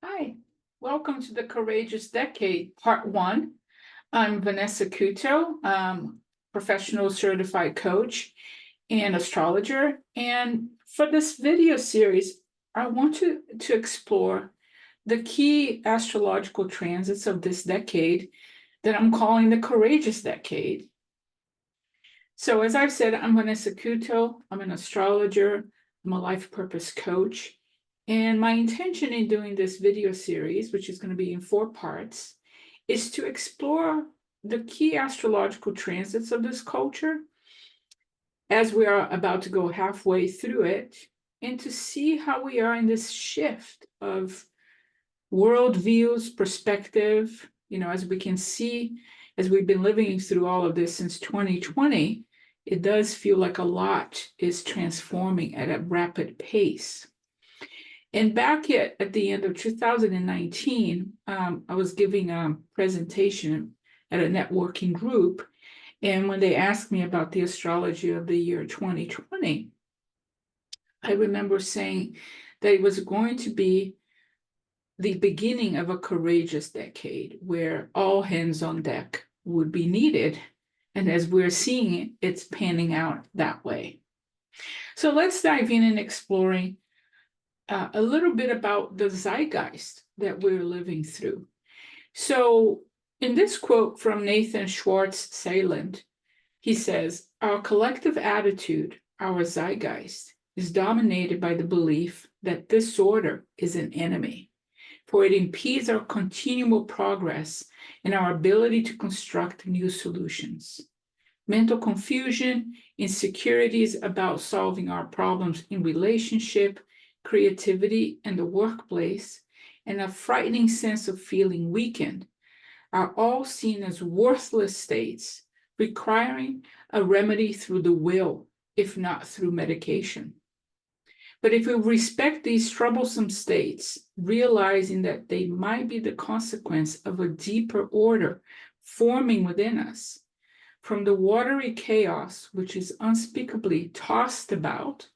Hi, welcome to the Courageous Decade, Part 1. I'm Vanessa Couto, professional certified coach and astrologer. And for this video series, I want to explore the key astrological transits of this decade that I'm calling the Courageous Decade. So as I've said, I'm Vanessa Couto. I'm an astrologer. I'm a life purpose coach. And my intention in doing this video series, which is going to be in 4 parts, is to explore the key astrological transits of this culture as we are about to go halfway through it, and to see how we are in this shift of worldviews, perspective. As we can see, as we've been living through all of this since 2020, it does feel like a lot is transforming at a rapid pace. And back at the end of 2019, I was giving a presentation at a networking group. And when they asked me about the astrology of the year 2020, I remember saying that it was going to be the beginning of a courageous decade where all hands on deck would be needed. And as we're seeing it, it's panning out that way. So let's dive in and exploring a little bit about the zeitgeist that we're living through. So in this quote from Nathan Schwartz-Seiland, he says, "Our collective attitude, our zeitgeist, is dominated by the belief that disorder is an enemy, for it impedes our continual progress and our ability to construct new solutions. Mental confusion, insecurities about solving our problems in relationship, creativity, and the workplace, and a frightening sense of feeling weakened are all seen as worthless states, requiring a remedy through the will, if not through medication. But if we respect these troublesome states, realizing that they might be the consequence of a deeper order forming within us, from the watery chaos which is unspeakably tossed about,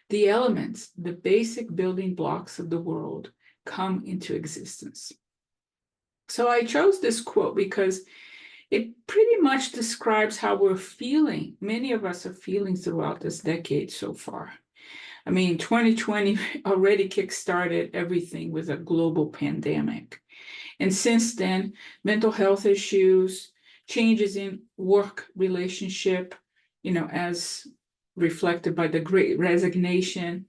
the elements, the basic building blocks of the world, come into existence." So I chose this quote because it pretty much describes how we're feeling. Many of us are feeling throughout this decade so far. I mean, 2020 already kickstarted everything with a global pandemic. And since then, mental health issues, changes in work relationship, as reflected by the Great Resignation,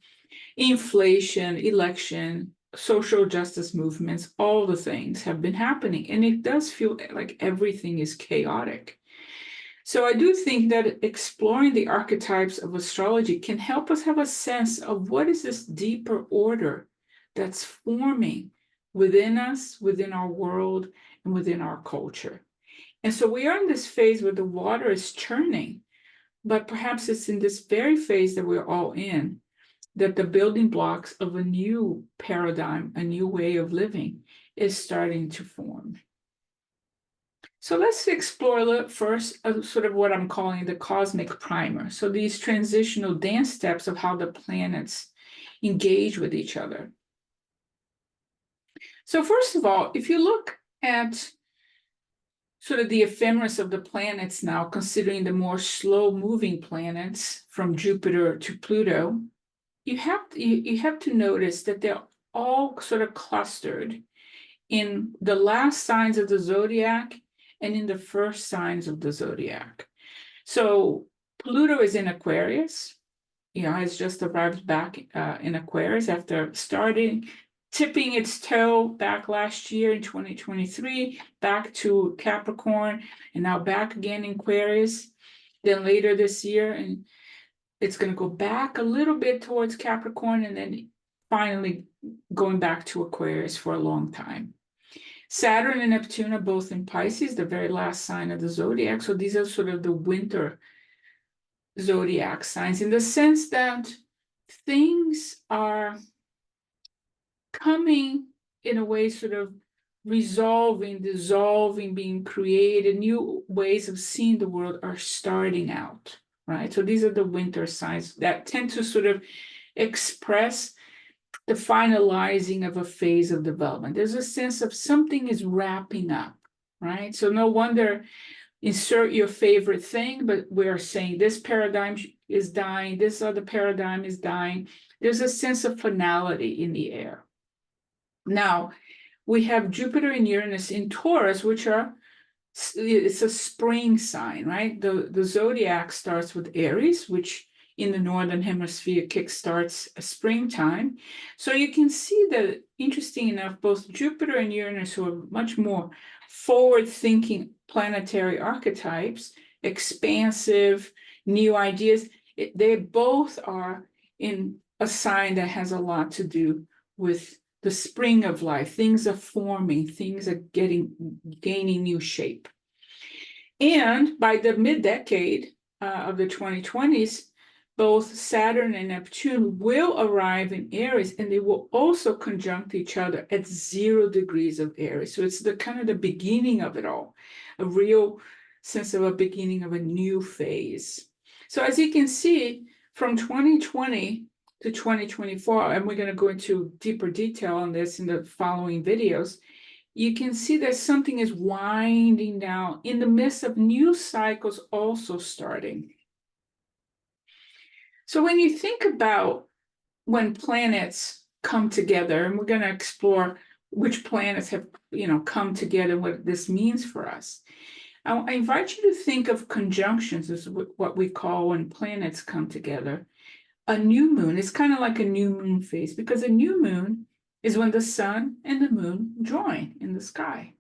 inflation, election, social justice movements, all the things have been happening. And it does feel like everything is chaotic. So I do think that exploring the archetypes of astrology can help us have a sense of what is this deeper order that's forming within us, within our world, and within our culture. And so we are in this phase where the water is churning, but perhaps it's in this very phase that we're all in that the building blocks of a new paradigm, a new way of living, is starting to form. So let's explore first sort of what I'm calling the cosmic primer. So these transitional dance steps of how the planets engage with each other. So first of all, if you look at sort of the ephemeris of the planets now, considering the more slow-moving planets from Jupiter to Pluto, you have to notice that they're all sort of clustered in the last signs of the zodiac and in the first signs of the zodiac. So Pluto is in Aquarius, has just arrived back in Aquarius after tipping its toe back last year in 2023, back to Capricorn, and now back again in Aquarius. Then later this year, and it's going to go back a little bit towards Capricorn, and then finally going back to Aquarius for a long time. Saturn and Neptune are both in Pisces, the very last sign of the zodiac. So these are sort of the winter zodiac signs, in the sense that things are coming in a way, sort of resolving, dissolving, being created. New ways of seeing the world are starting out, right? So these are the winter signs that tend to sort of express the finalizing of a phase of development. There's a sense of something is wrapping up, right? So no wonder insert your favorite thing, but we're saying this paradigm is dying, this other paradigm is dying. There's a sense of finality in the air. Now, we have Jupiter and Uranus in Taurus, which are, it's a spring sign, right? The zodiac starts with Aries, which in the Northern Hemisphere kickstarts a springtime. So you can see that, interesting enough, both Jupiter and Uranus, who are much more forward-thinking planetary archetypes, expansive, new ideas, they both are in a sign that has a lot to do with the spring of life. Things are forming, things are gaining new shape. And by the mid-decade of the 2020s, both Saturn and Neptune will arrive in Aries, and they will also conjunct each other at 0 degrees of Aries. So it's the kind of the beginning of it all, a real sense of a beginning of a new phase. So as you can see, from 2020 to 2024, and we're going to go into deeper detail on this in the following videos, you can see that something is winding down in the midst of new cycles also starting. So when you think about when planets come together, and we're going to explore which planets have, come together, what this means for us. I invite you to think of conjunctions as what we call when planets come together. A new moon is kind of like a new moon phase, because a new moon is when the sun and the moon join in the sky.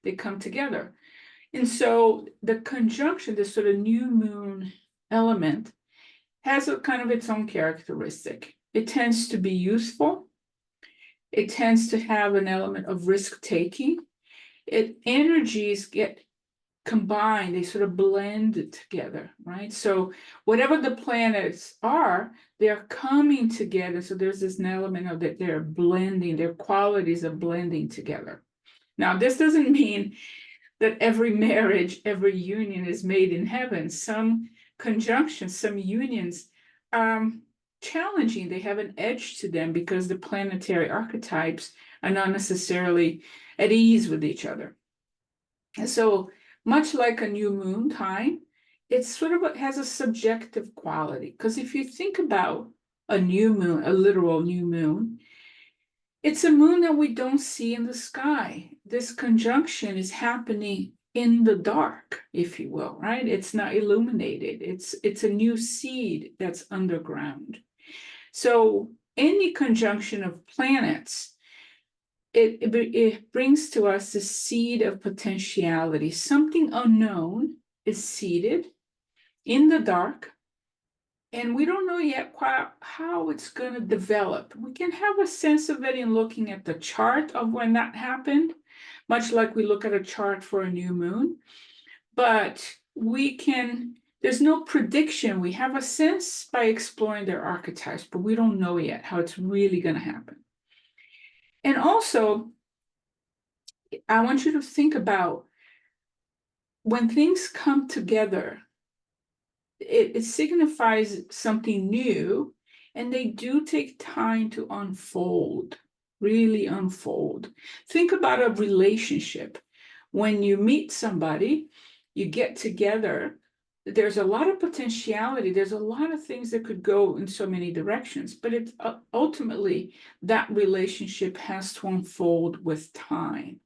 They come together. And so the conjunction, this sort of new moon element, has a kind of its own characteristic. It tends to be useful. It tends to have an element of risk-taking. Energies get combined, they sort of blend together, right? So whatever the planets are, they're coming together. So there's this element of that they're blending, their qualities are blending together. Now, this doesn't mean that every marriage, every union is made in heaven. Some conjunctions, some unions are challenging. They have an edge to them because the planetary archetypes are not necessarily at ease with each other. And so much like a new moon time, it's sort of has a subjective quality. Because if you think about a new moon, a literal new moon, it's a moon that we don't see in the sky. This conjunction is happening in the dark, if you will, right? It's not illuminated. It's a new seed that's underground. So any conjunction of planets, it brings to us the seed of potentiality. Something unknown is seeded in the dark, and we don't know yet quite how it's going to develop. We can have a sense of it in looking at the chart of when that happened, much like we look at a chart for a new moon. But there's no prediction. We have a sense by exploring their archetypes, but we don't know yet how it's really going to happen. And also, I want you to think about when things come together, it signifies something new, and they do take time to unfold, really unfold. Think about a relationship. When you meet somebody, you get together, there's a lot of potentiality. There's a lot of things that could go in so many directions, but it's ultimately that relationship has to unfold with time.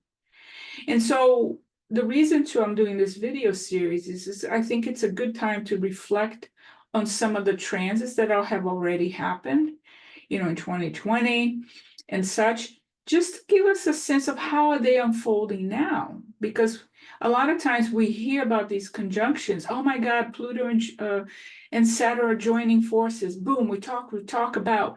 And so the reason I'm doing this video series is I think it's a good time to reflect on some of the transits that have already happened, in 2020 and such, just to give us a sense of how are they unfolding now. Because a lot of times we hear about these conjunctions. Oh my God, Pluto and Saturn are joining forces. Boom, we talk about,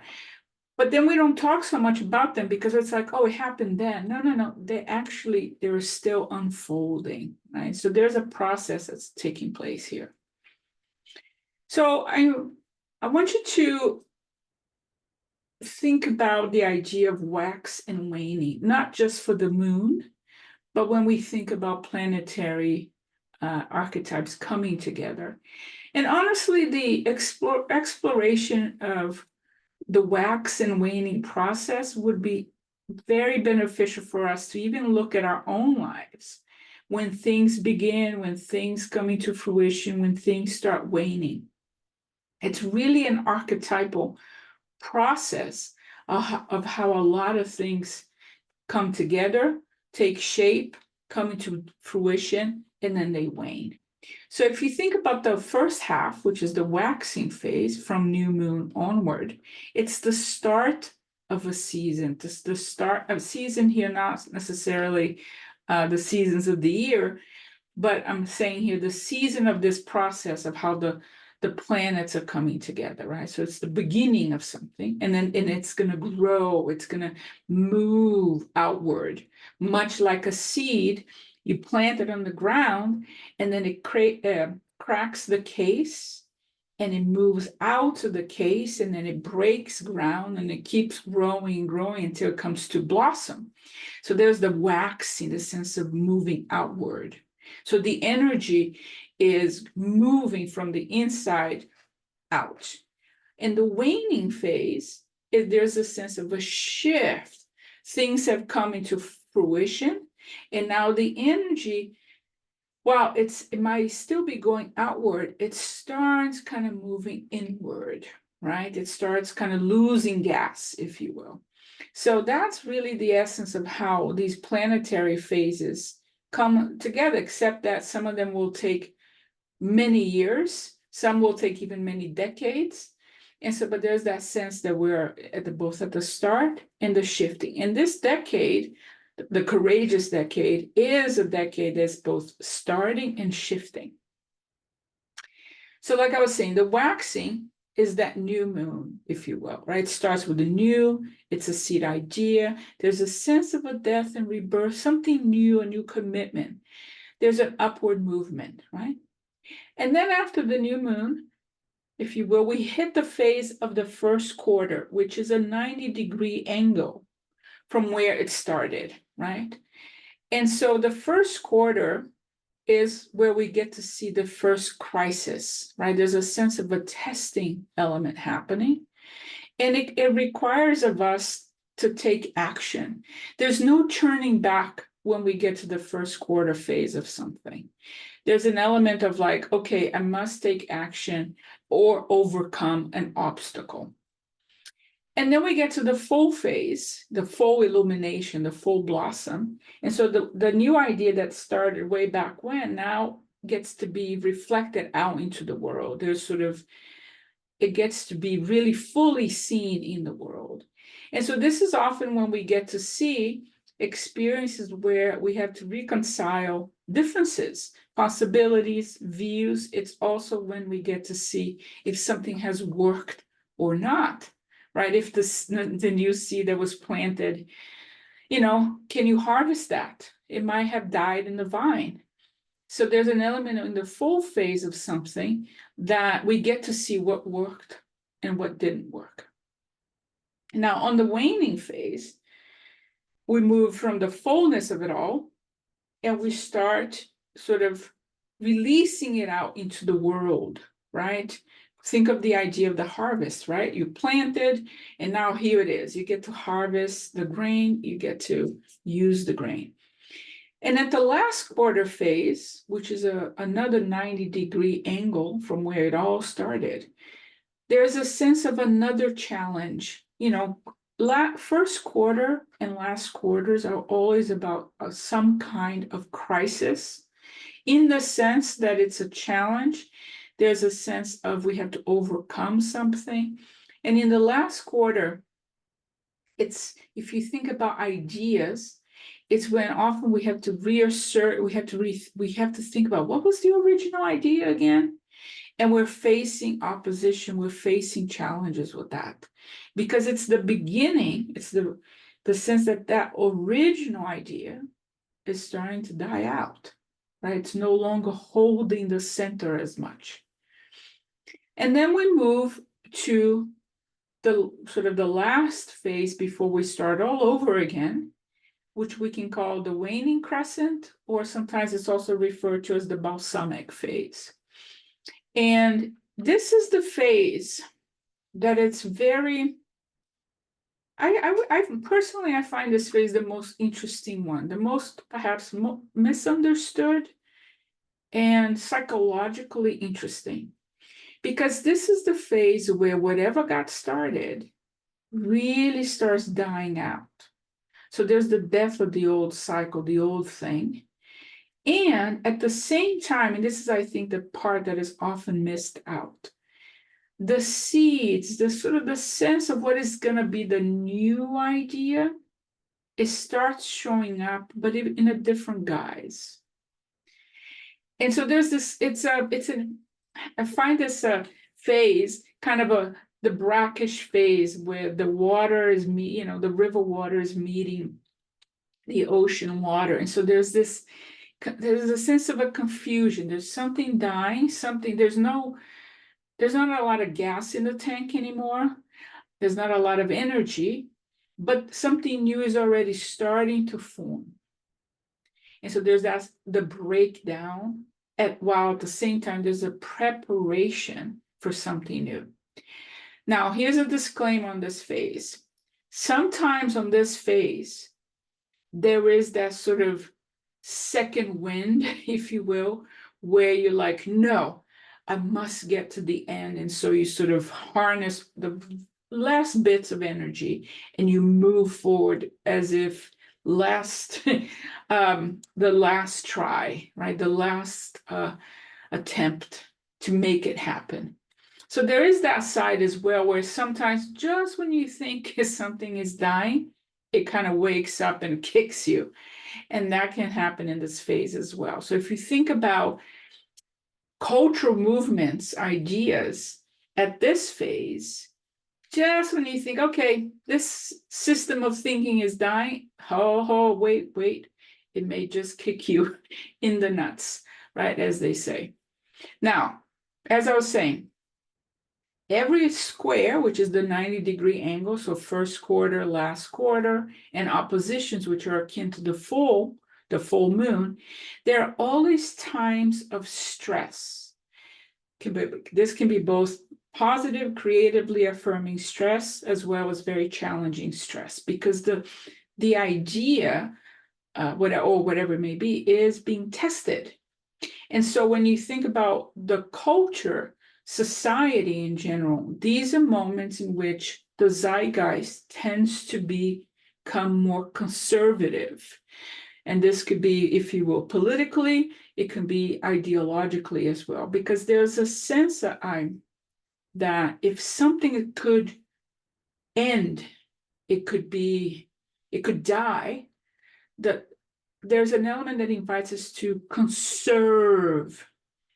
but then we don't talk so much about them because it's like, oh, it happened then. No. They're still unfolding, right? So there's a process that's taking place here. So I want you to think about the idea of wax and waning, not just for the moon, but when we think about planetary archetypes coming together. And honestly, the exploration of the wax and waning process would be very beneficial for us to even look at our own lives. When things begin, when things come into fruition, when things start waning. It's really an archetypal process of how a lot of things come together, take shape, come into fruition, and then they wane. So if you think about the first half, which is the waxing phase from new moon onward, it's the start of a season. This the start of season here, not necessarily the seasons of the year, but I'm saying here the season of this process of how the planets are coming together, right? So it's the beginning of something, and it's going to grow, it's going to move outward, much like a seed. You plant it on the ground, and then it cracks the case, and it moves out of the case, and then it breaks ground, and it keeps growing and growing until it comes to blossom. So there's the waxing, the sense of moving outward. So the energy is moving from the inside out. In the waning phase, there's a sense of a shift. Things have come into fruition, and now the energy, while it might still be going outward, it starts kind of moving inward, right? It starts kind of losing gas, if you will. So that's really the essence of how these planetary phases come together, except that some of them will take many years, some will take even many decades. And so, but there's that sense that we're both at the start and the shifting. And this decade, the courageous decade, is a decade that's both starting and shifting. So like I was saying, the waxing is that new moon, if you will, right? It starts with a new, it's a seed idea. There's a sense of a death and rebirth, something new, a new commitment. There's an upward movement, right? And then after the new moon, if you will, we hit the phase of the first quarter, which is a 90-degree angle from where it started, right? And so the first quarter is where we get to see the first crisis, right? There's a sense of a testing element happening, and it requires of us to take action. There's no turning back when we get to the first quarter phase of something. There's an element of like, okay, I must take action or overcome an obstacle. And then we get to the full phase, the full illumination, the full blossom. And so the new idea that started way back when now gets to be reflected out into the world. There's sort of, it gets to be really fully seen in the world. And so this is often when we get to see experiences where we have to reconcile differences, possibilities, views. It's also when we get to see if something has worked or not. Right? If the new seed that was planted, can you harvest that? It might have died in the vine. So there's an element in the full phase of something that we get to see what worked and what didn't work. Now, on the waning phase, we move from the fullness of it all, and we start sort of releasing it out into the world, right? Think of the idea of the harvest, right? You planted, and now here it is. You get to harvest the grain, you get to use the grain. And at the last quarter phase, which is another 90-degree angle from where it all started, there's a sense of another challenge. First quarter and last quarters are always about some kind of crisis, in the sense that it's a challenge. There's a sense of we have to overcome something. And in the last quarter, it's, if you think about ideas, it's when often we have to reassert, we have to think about what was the original idea again? And we're facing opposition, we're facing challenges with that. Because it's the beginning, it's the sense that original idea is starting to die out, right? It's no longer holding the center as much. And then we move to the sort of the last phase before we start all over again, which we can call the waning crescent, or sometimes it's also referred to as the balsamic phase. And this is the phase that it's very I personally, I find this phase the most interesting one, the most perhaps misunderstood and psychologically interesting, because this is the phase where whatever got started really starts dying out. So there's the death of the old cycle, the old thing. And at the same time, and this is, I think, the part that is often missed out, the seeds, the sort of the sense of what is going to be the new idea, it starts showing up, but in a different guise. And so there's this, I find this phase kind of the brackish phase where the water is the river water is meeting the ocean water. And so there's a sense of a confusion. There's something dying, there's not a lot of gas in the tank anymore. There's not a lot of energy, but something new is already starting to form. And so there's the breakdown, while at the same time, there's a preparation for something new. Now, here's a disclaimer on this phase. Sometimes on this phase, there is that sort of second wind, if you will, where you're like, no, I must get to the end. And so you sort of harness the last bits of energy and you move forward as if the last try, right? The last attempt to make it happen. So there is that side as well, where sometimes just when you think something is dying, it kind of wakes up and kicks you. And that can happen in this phase as well. So if you think about cultural movements, ideas at this phase, just when you think, okay, this system of thinking is dying, wait, it may just kick you in the nuts, right, as they say. Now, as I was saying, every square, which is the 90-degree angle, so first quarter, last quarter, and oppositions, which are akin to the full moon, there are always times of stress. This can be both positive, creatively affirming stress, as well as very challenging stress, because the idea, whatever it may be, is being tested. And so when you think about the culture, society in general, these are moments in which the zeitgeist tends to become more conservative. And this could be, if you will, politically, it can be ideologically as well, because there's a sense that if something could end, it could die, that there's an element that invites us to conserve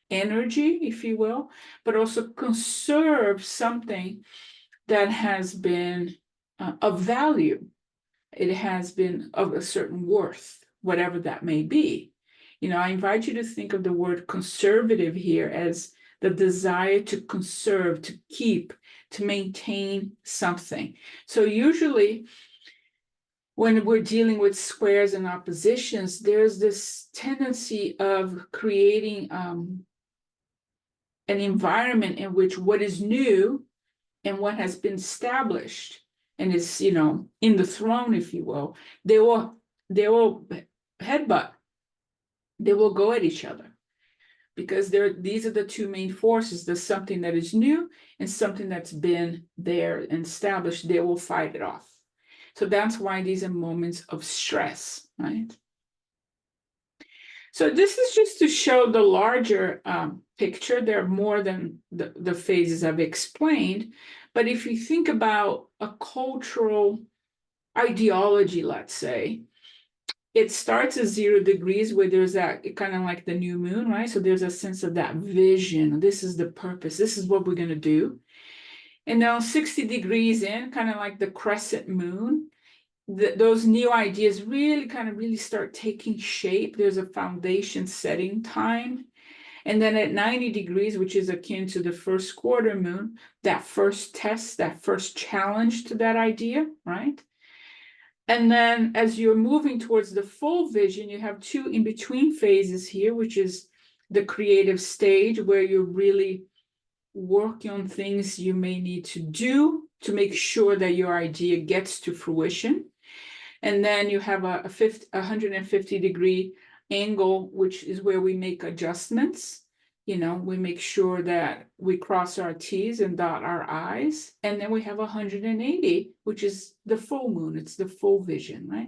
energy, if you will, but also conserve something that has been of value. It has been of a certain worth, whatever that may be. I invite you to think of the word conservative here as the desire to conserve, to keep, to maintain something. So usually when we're dealing with squares and oppositions, there's this tendency of creating an environment in which what is new and what has been established and is, in the throne, if you will, they will headbutt. They will go at each other, because these are the two main forces. There's something that is new and something that's been there and established. They will fight it off. So that's why these are moments of stress, right? So this is just to show the larger picture. There are more than the phases I've explained. But if you think about a cultural ideology, let's say, it starts at 0 degrees, where there's that kind of like the new moon, right? So there's a sense of that vision. This is the purpose. This is what we're going to do. And now 60 degrees in, kind of like the crescent moon, those new ideas really start taking shape. There's a foundation setting time. And then at 90 degrees, which is akin to the first quarter moon, that first test, that first challenge to that idea, right? And then as you're moving towards the full vision, you have 2 in-between phases here, which is the creative stage, where you're really working on things you may need to do to make sure that your idea gets to fruition. And then you have a 150-degree angle, which is where we make adjustments. We make sure that we cross our T's and dot our I's. And then we have 180, which is the full moon. It's the full vision, right?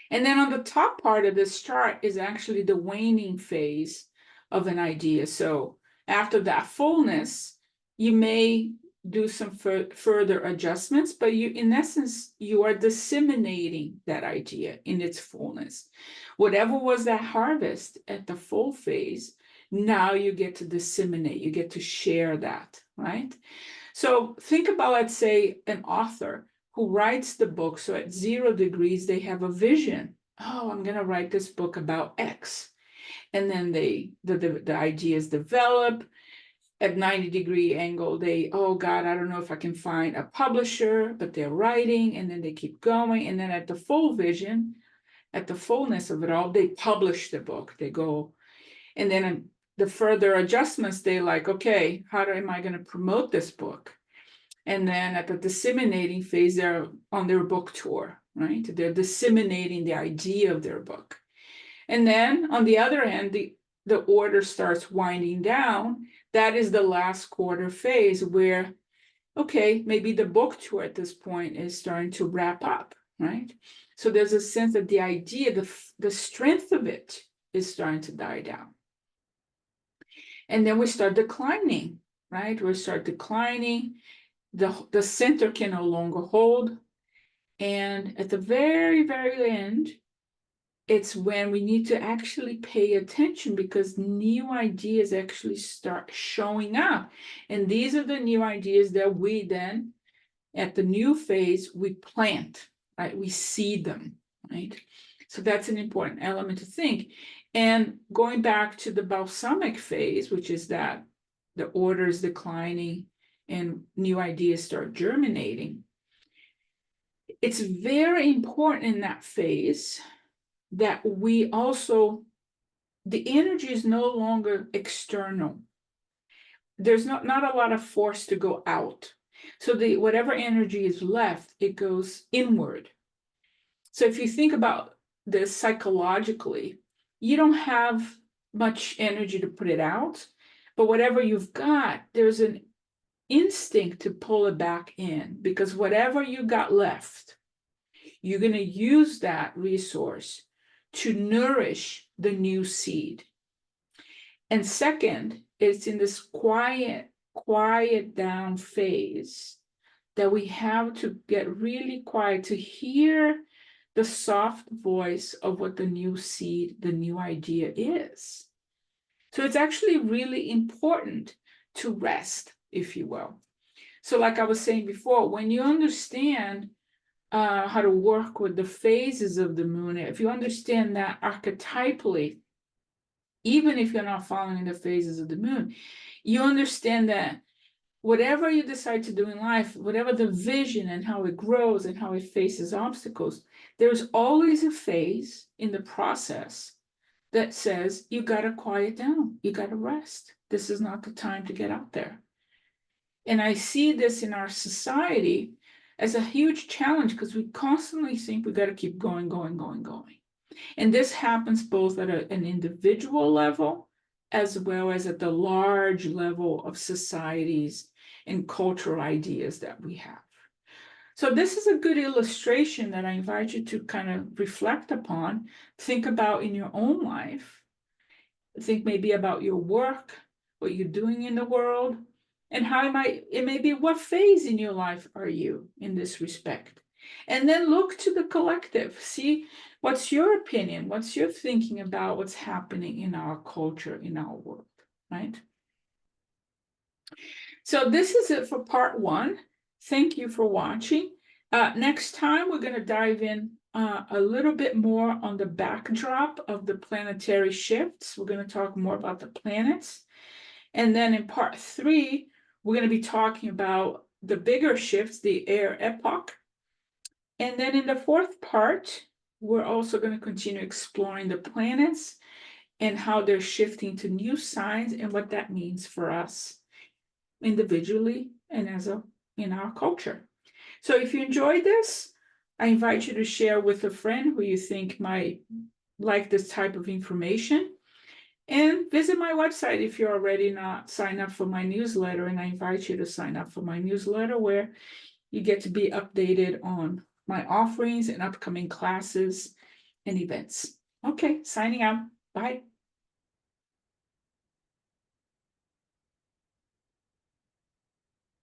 And then on the top part of this chart is actually the waning phase of an idea. So after that fullness, you may do some further adjustments, but in essence, you are disseminating that idea in its fullness. Whatever was that harvest at the full phase, now you get to disseminate, you get to share that, right? So think about, let's say, an author who writes the book. So at 0 degrees, they have a vision. Oh, I'm going to write this book about X. And then the ideas develop. At 90-degree angle, oh God, I don't know if I can find a publisher, but they're writing, and then they keep going. And then at the full vision, at the fullness of it all, they publish the book. They go, and then the further adjustments, they're like, okay, how am I going to promote this book? And then at the disseminating phase, they're on their book tour, right? They're disseminating the idea of their book. And then on the other hand, the order starts winding down. That is the last quarter phase where, okay, maybe the book tour at this point is starting to wrap up, right? So there's a sense that the idea, the strength of it is starting to die down. And then we start declining, right? We start declining. The center can no longer hold. And at the very, very end, it's when we need to actually pay attention because new ideas actually start showing up. And these are the new ideas that we then, at the new phase, we plant, right? We seed them, right? So that's an important element to think. And going back to the balsamic phase, which is that the order is declining and new ideas start germinating, it's very important in that phase that we also, the energy is no longer external. There's not a lot of force to go out. So whatever energy is left, it goes inward. So if you think about this psychologically, you don't have much energy to put it out, but whatever you've got, there's an instinct to pull it back in because whatever you got left, you're going to use that resource to nourish the new seed. And second, it's in this quiet down phase that we have to get really quiet to hear the soft voice of what the new seed, the new idea is. So it's actually really important to rest, if you will. So like I was saying before, when you understand how to work with the phases of the moon, if you understand that archetypally, even if you're not following the phases of the moon, you understand that whatever you decide to do in life, whatever the vision and how it grows and how it faces obstacles, there's always a phase in the process that says, you got to quiet down, you got to rest. This is not the time to get out there. And I see this in our society as a huge challenge because we constantly think we got to keep going. And this happens both at an individual level as well as at the large level of societies and cultural ideas that we have. So this is a good illustration that I invite you to kind of reflect upon, think about in your own life, think maybe about your work, what you're doing in the world, and how it may be what phase in your life are you in this respect. And then look to the collective, see what's your opinion, what's your thinking about what's happening in our culture, in our world, right? So this is it for part 1. Thank you for watching. Next time, we're going to dive in a little bit more on the backdrop of the planetary shifts. We're going to talk more about the planets. And then in part 3, we're going to be talking about the bigger shifts, the air epoch. And then in the 4th part, we're also going to continue exploring the planets and how they're shifting to new signs and what that means for us individually and as a in our culture. So if you enjoyed this, I invite you to share with a friend who you think might like this type of information. And visit my website if you're already not signed up for my newsletter. And I invite you to sign up for my newsletter, where you get to be updated on my offerings and upcoming classes and events. Okay, signing out. Bye.